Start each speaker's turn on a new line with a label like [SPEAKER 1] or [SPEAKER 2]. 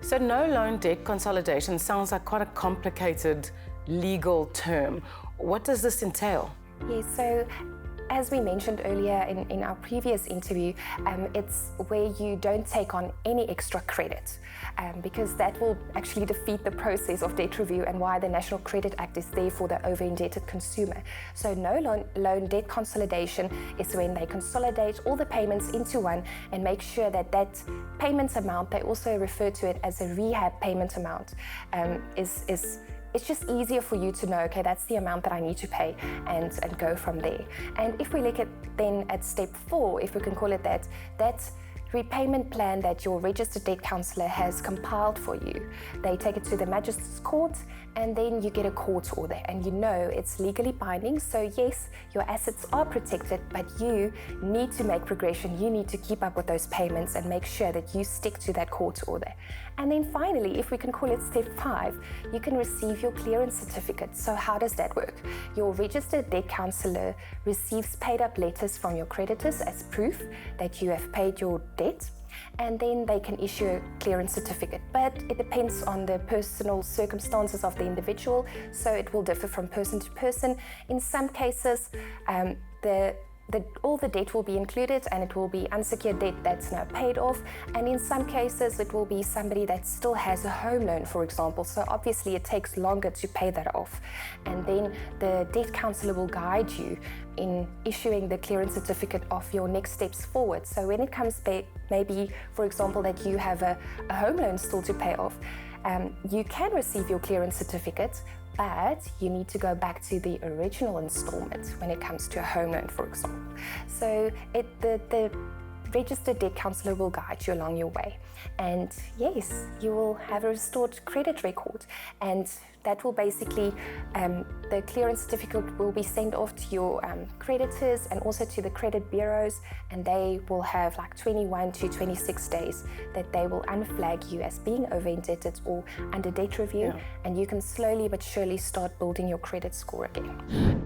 [SPEAKER 1] So no-loan debt consolidation sounds like quite a complicated legal term. What does this entail?
[SPEAKER 2] Yes, so as we mentioned earlier in our previous interview, it's where you don't take on any extra credit because that will actually defeat the process of debt review and why the National Credit Act is there for the over-indebted consumer. So no-loan debt consolidation is when they consolidate all the payments into one and make sure that that payment amount, they also refer to it as a rehab payment amount, it's just easier for you to know, okay, that's the amount that I need to pay and go from there. And if we look at step 4, if we can call it that repayment plan that your registered debt counsellor has compiled for you, they take it to the magistrate's court and then you get a court order and you know it's legally binding. So yes, your assets are protected, but you need to make progression. You need to keep up with those payments and make sure that you stick to that court order. And then finally, if we can call it step 5, you can receive your clearance certificate. So how does that work? Your registered debt counsellor receives paid up letters from your creditors as proof that you have paid your debt, and then they can issue a clearance certificate. But it depends on the personal circumstances of the individual, so it will differ from person to person. In some cases, all the debt will be included and it will be unsecured debt that's now paid off, and in some cases it will be somebody that still has a home loan, for example, so obviously it takes longer to pay that off, and then the debt counsellor will guide you in issuing the clearance certificate of your next steps forward. So when it comes maybe, for example, that you have a home loan still to pay off, you can receive your clearance certificate, but you need to go back to the original installment when it comes to a home loan, for example. So the registered debt counsellor will guide you along your way. And yes, you will have a restored credit record, and that will basically, the clearance certificate will be sent off to your creditors and also to the credit bureaus, and they will have like 21 to 26 days that they will unflag you as being over-indebted or under debt review, and you can slowly but surely start building your credit score again.